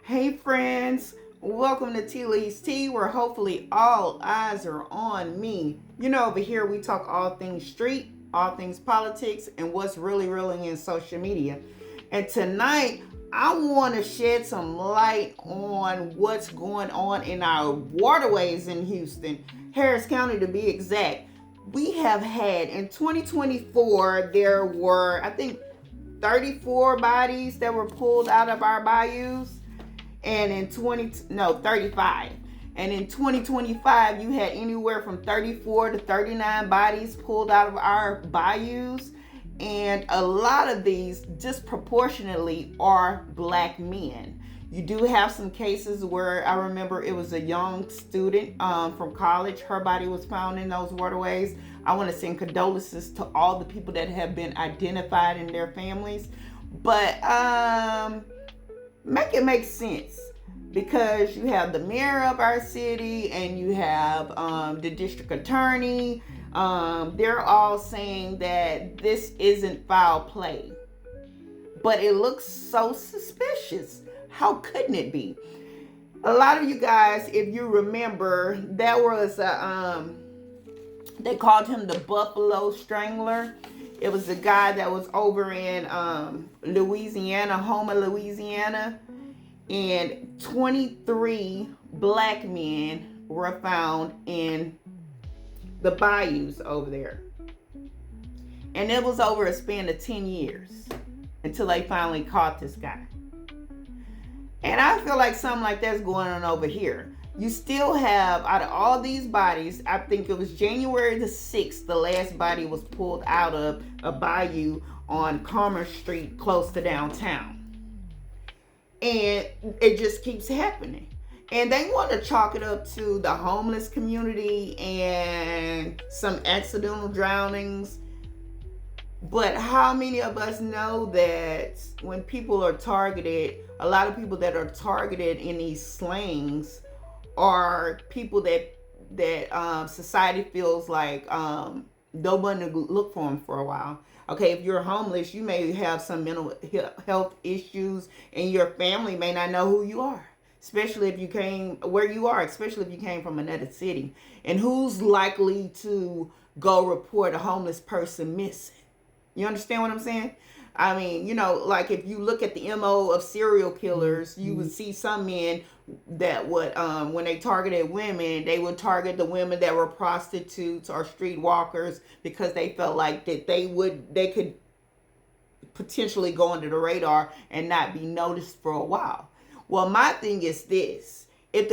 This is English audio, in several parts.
Hey friends, welcome to Tea Leaves Tea, where hopefully all eyes are on me. Over here we talk all things street, all things politics, and what's really rolling in social media. And tonight, I want to shed some light on what's going on in our waterways in Houston, Harris County to be exact. We have had in 2024, there were, I think, 34 bodies that were pulled out of our bayous, and in 35, and in 2025 you had anywhere from 34 to 39 bodies pulled out of our bayous, and a lot of these disproportionately are black men. You do have some cases where I remember it was a young student from college. Her body was found in those waterways. I want to send condolences to all the people that have been identified and their families. But make it make sense, because you have the mayor of our city and you have the district attorney. They're all saying that this isn't foul play, but it looks so suspicious. How couldn't it be? A lot of you guys, if you remember, there was they called him the Buffalo Strangler. It was a guy that was over in Louisiana, Houma, Louisiana, and 23 black men were found in the bayous over there. And it was over a span of 10 years until they finally caught this guy. And I feel like something like that's going on over here. You still have, out of all these bodies, I think it was January the 6th, the last body was pulled out of a bayou on Commerce Street close to downtown. And it just keeps happening. And they want to chalk it up to the homeless community and some accidental drownings. But how many of us know that when people are targeted, a lot of people that are targeted in these slings are people that society feels like nobody to look for them for a while. Okay, if you're homeless, you may have some mental health issues, and your family may not know who you are, especially if you came where you are, especially if you came from another city. And who's likely to go report a homeless person missing? You understand what I'm saying? I mean, like if you look at the MO of serial killers, you would see some men that would, when they targeted women, they would target the women that were prostitutes or streetwalkers, because they felt like that they could potentially go under the radar and not be noticed for a while. Well, my thing is this: if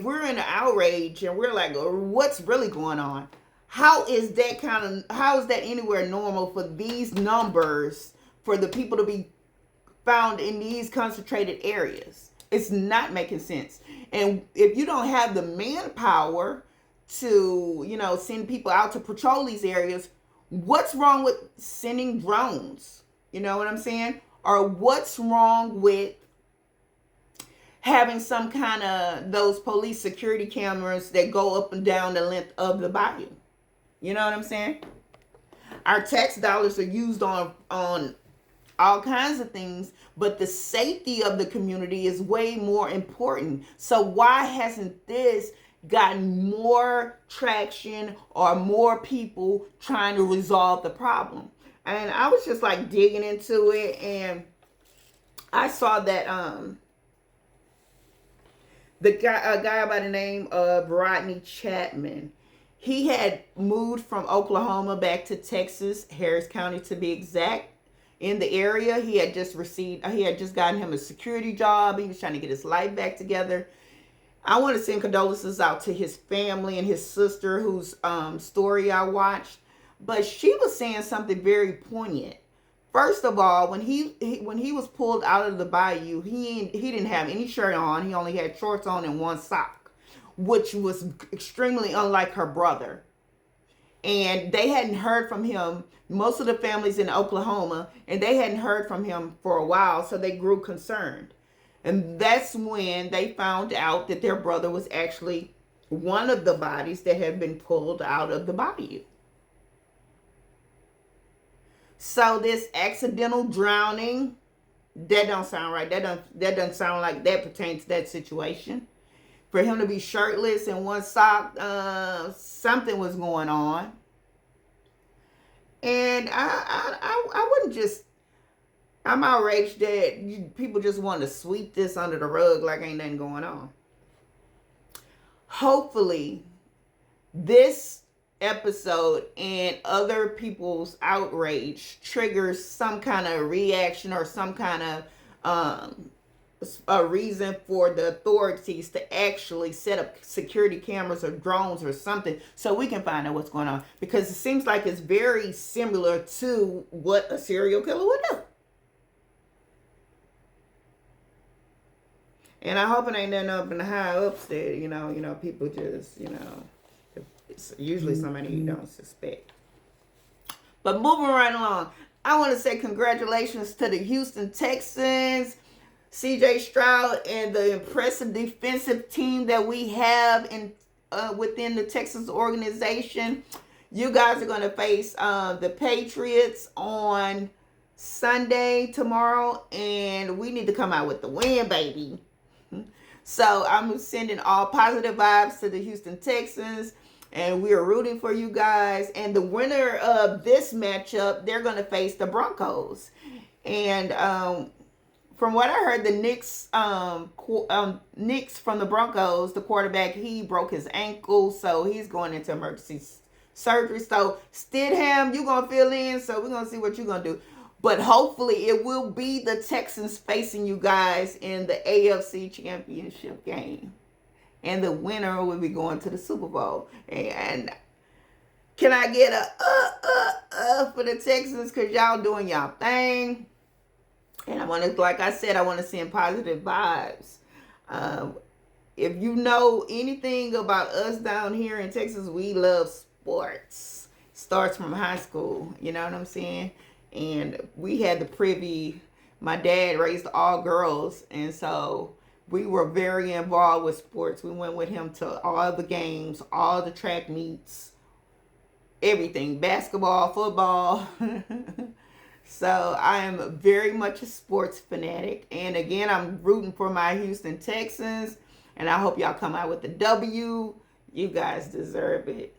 we're in an outrage and we're like, what's really going on? How is that anywhere normal for these numbers, for the people to be found in these concentrated areas? It's not making sense. And if you don't have the manpower to, send people out to patrol these areas, what's wrong with sending drones? You know what I'm saying? Or what's wrong with having some kind of those police security cameras that go up and down the length of the bayou? You know what I'm saying? Our tax dollars are used on all kinds of things, but the safety of the community is way more important. So why hasn't this gotten more traction or more people trying to resolve the problem? And I was just like digging into it, and I saw that a guy by the name of Rodney Chapman, he had moved from Oklahoma back to Texas, Harris County to be exact, in the area. He had just gotten him a security job. He was trying to get his life back together. I want to send condolences out to his family and his sister, whose story I watched. But she was saying something very poignant. First of all, when he was pulled out of the bayou, he didn't have any shirt on. He only had shorts on and one sock, which was extremely unlike her brother. And they hadn't heard from him. Most of the families in Oklahoma, and they hadn't heard from him for a while, so they grew concerned. And that's when they found out that their brother was actually one of the bodies that had been pulled out of the bayou. So this accidental drowning That don't sound right. That doesn't sound like that pertains to that situation. For him to be shirtless and one sock, something was going on. And I wouldn't just. I'm outraged that people just want to sweep this under the rug like ain't nothing going on. Hopefully, this episode and other people's outrage triggers some kind of reaction or some kind of a reason for the authorities to actually set up security cameras or drones or something so we can find out what's going on, because it seems like it's very similar to what a serial killer would do. And I hope it ain't nothing up in the high ups that, people just, it's usually somebody you don't suspect. But moving right along, I want to say congratulations to the Houston Texans, CJ Stroud, and the impressive defensive team that we have within the Texans organization. You guys are going to face the Patriots on Sunday tomorrow, and we need to come out with the win, baby. So I'm sending all positive vibes to the Houston Texans, and we are rooting for you guys. And the winner of this matchup, they're going to face the Broncos. And from what I heard, the Knicks from the Broncos, the quarterback, he broke his ankle, so he's going into emergency surgery. So Stidham, you're going to fill in, so we're going to see what you're going to do. But hopefully it will be the Texans facing you guys in the AFC Championship game. And the winner will be going to the Super Bowl. And can I get a for the Texans? Because y'all doing y'all thing. And I want to, like I said, I want to send positive vibes. If you know anything about us down here in Texas, we love sports. Starts from high school. You know what I'm saying? And we had the privy. My dad raised all girls, and so we were very involved with sports. We went with him to all the games, all the track meets, everything, basketball, football. So I am very much a sports fanatic. And again, I'm rooting for my Houston Texans, and I hope y'all come out with the W. You guys deserve it.